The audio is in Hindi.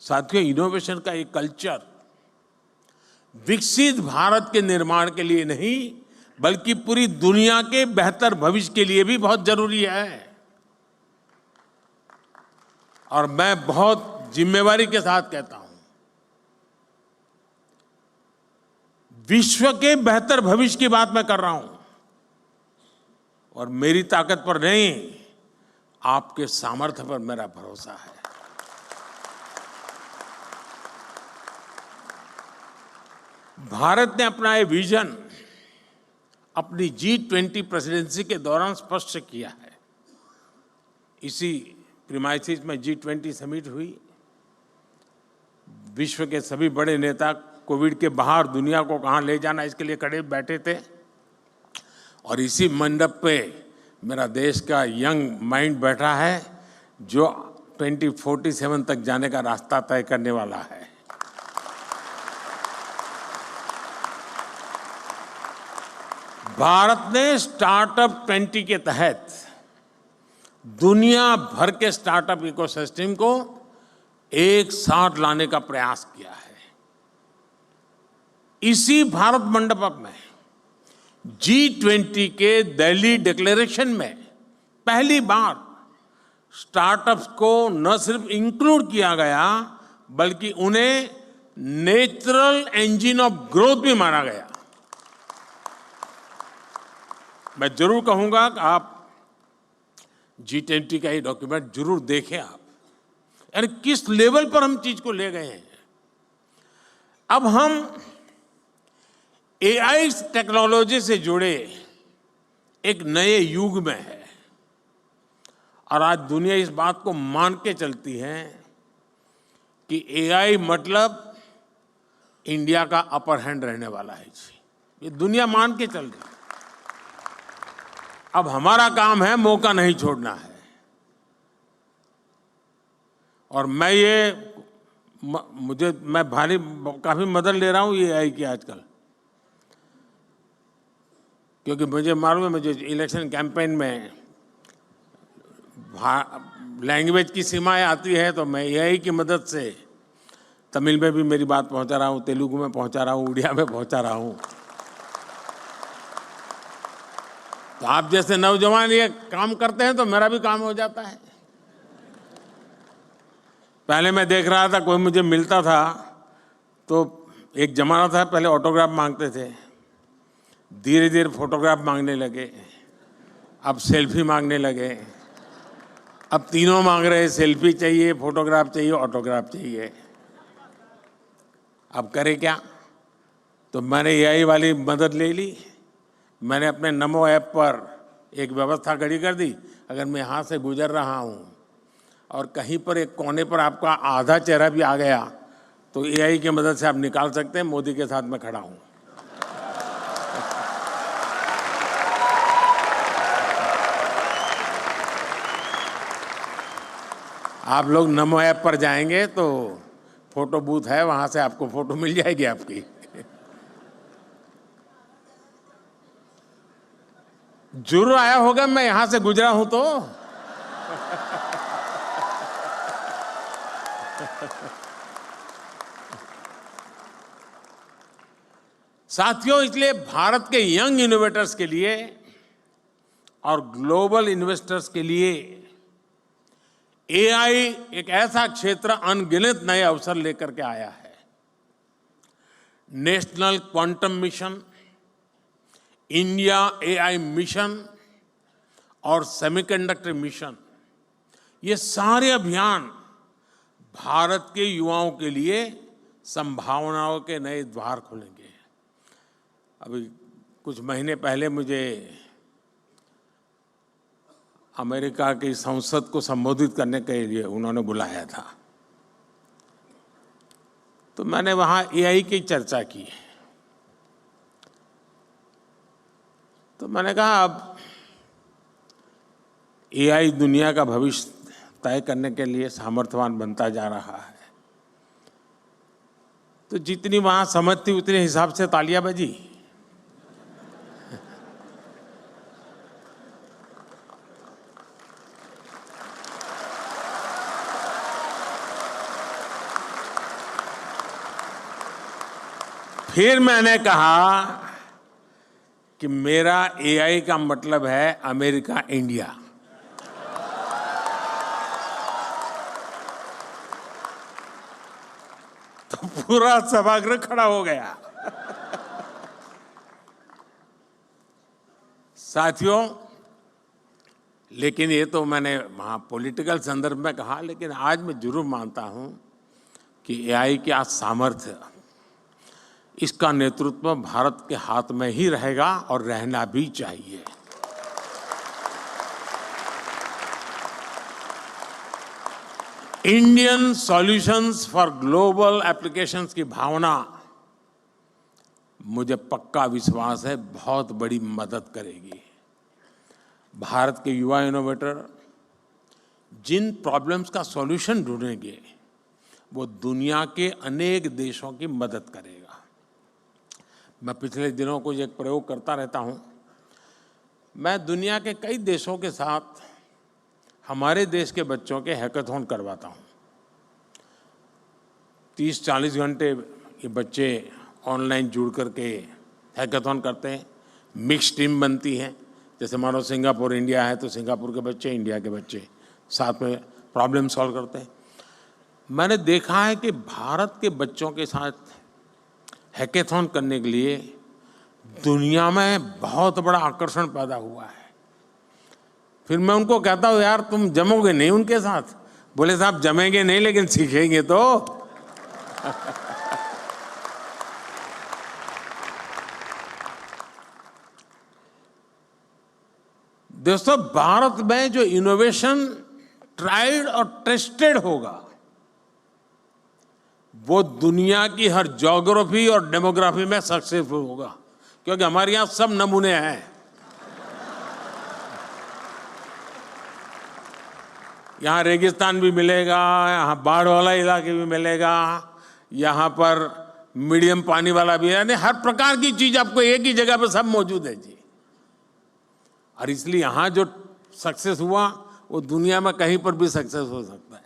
साथियों, इनोवेशन का एक कल्चर विकसित भारत के निर्माण के लिए नहीं बल्कि पूरी दुनिया के बेहतर भविष्य के लिए भी बहुत जरूरी है। और मैं बहुत जिम्मेवारी के साथ कहता हूं, विश्व के बेहतर भविष्य की बात मैं कर रहा हूं और मेरी ताकत पर नहीं, आपके सामर्थ्य पर मेरा भरोसा है। भारत ने अपना ये विजन अपनी G20 प्रेसिडेंसी के दौरान स्पष्ट किया है। इसी प्रीमाइसिस में G20 समिट हुई। विश्व के सभी बड़े नेता कोविड के बाहर दुनिया को कहां ले जाना इसके लिए खड़े बैठे थे और इसी मंडप पे मेरा देश का यंग माइंड बैठा है जो 2047 तक जाने का रास्ता तय करने वाला है। भारत ने स्टार्टअप 20 के तहत दुनिया भर के स्टार्टअप इकोसिस्टम को एक साथ लाने का प्रयास किया है। इसी भारत मंडप में G20 के दिल्ली डिक्लेरेशन में पहली बार स्टार्टअप्स को न सिर्फ इंक्लूड किया गया बल्कि उन्हें नेचुरल इंजन ऑफ ग्रोथ भी माना गया। मैं जरूर कहूंगा कि आप G20 का ये डॉक्यूमेंट जरूर देखें आप, यानी किस लेवल पर हम चीज को ले गए हैं। अब हम AI टेक्नोलॉजी से जुड़े एक नए युग में है और आज दुनिया इस बात को मान के चलती है कि AI मतलब इंडिया का अपर हैंड रहने वाला है जी। ये दुनिया मान के चल रही है। अब हमारा काम है मौका नहीं छोड़ना है। और मैं काफी मदद ले रहा हूं ये AI की आजकल, क्योंकि मुझे मालूम है मुझे इलेक्शन कैंपेन में लैंग्वेज की सीमाएं आती है तो मैं AI की मदद से तमिल में भी मेरी बात पहुंचा रहा हूं, तेलुगु में पहुंचा रहा हूं, उड़िया में पहुंचा रहा हूं। तो आप जैसे नौजवान ये काम करते हैं तो मेरा भी काम हो जाता है। पहले मैं देख रहा था कोई मुझे मिलता था तो एक जमाना था पहले ऑटोग्राफ मांगते थे, धीरे धीरे फोटोग्राफ मांगने लगे, अब सेल्फी मांगने लगे, अब तीनों मांग रहे, सेल्फी चाहिए, फोटोग्राफ चाहिए, ऑटोग्राफ चाहिए। अब करें क्या? तो मैंने AI वाली मदद ले ली। मैंने अपने नमो ऐप पर एक व्यवस्था खड़ी कर दी। अगर मैं यहाँ से गुजर रहा हूँ और कहीं पर एक कोने पर आपका आधा चेहरा भी आ गया तो AI की मदद से आप निकाल सकते हैं मोदी के साथ मैं खड़ा हूँ। आप लोग नमो ऐप पर जाएंगे तो फोटो बूथ है, वहां से आपको फोटो मिल जाएगी आपकी। जरूर आया होगा, मैं यहां से गुजरा हूं तो। साथियों, इसलिए भारत के यंग इनोवेटर्स के लिए और ग्लोबल इन्वेस्टर्स के लिए AI एक ऐसा क्षेत्र अनगिनत नए अवसर लेकर के आया है। National quantum mission, India AI mission और सेमीकंडक्टर मिशन, ये सारे अभियान भारत के युवाओं के लिए संभावनाओं के नए द्वार खोलेंगे। अभी कुछ महीने पहले मुझे अमेरिका की संसद को संबोधित करने के लिए उन्होंने बुलाया था, तो मैंने वहाँ AI की चर्चा की। तो मैंने कहा अब AI दुनिया का भविष्य तय करने के लिए सामर्थ्यवान बनता जा रहा है, तो जितनी वहाँ समझ थी उतने हिसाब से तालियां बजी। फिर मैंने कहा कि मेरा एआई का मतलब है अमेरिका इंडिया। तो पूरा सभागृह खड़ा हो गया। साथियों, लेकिन ये तो मैंने वहाँ पॉलिटिकल संदर्भ में कहा, लेकिन आज मैं जरूर मानता हूँ कि एआई का सामर्थ्य, इसका नेतृत्व भारत के हाथ में ही रहेगा और रहना भी चाहिए। Indian solutions for global applications की भावना, मुझे पक्का विश्वास है, बहुत बड़ी मदद करेगी। भारत के युवा इनोवेटर जिन प्रॉब्लम्स का सॉल्यूशन ढूंढेंगे, वो दुनिया के अनेक देशों की मदद करेगा। मैं पिछले दिनों को एक प्रयोग करता रहता हूं। मैं दुनिया के कई देशों के साथ हमारे देश के बच्चों के हैकाथॉन करवाता हूं। 30-40 घंटे ये बच्चे ऑनलाइन जुड़ करके हैकाथॉन करते हैं। मिक्स टीम बनती है, जैसे मानो सिंगापुर इंडिया है तो सिंगापुर के बच्चे, इंडिया के बच्चे साथ में प्रॉब्लम सॉल्व करते हैं। मैंने देखा है कि भारत के बच्चों के साथ हैकाथॉन करने के लिए दुनिया में बहुत बड़ा आकर्षण पैदा हुआ है। फिर मैं उनको कहता हूँ, यार तुम जमोगे नहीं उनके साथ? बोले साहब जमेंगे नहीं, लेकिन सीखेंगे तो। दोस्तों, भारत में जो इनोवेशन ट्राइड और टेस्टेड होगा, वो दुनिया की हर ज्योग्राफी और डेमोग्राफी में सक्सेसफुल होगा, क्योंकि हमारे यहाँ सब नमूने हैं। यहाँ रेगिस्तान भी मिलेगा, यहाँ बाढ़ वाला इलाके भी मिलेगा, यहाँ पर मीडियम पानी वाला भी है, यानी हर प्रकार की चीज आपको एक ही जगह पर सब मौजूद है जी। और इसलिए यहाँ जो सक्सेस हुआ वो दुनिया में कहीं पर भी सक्सेस हो सकता है।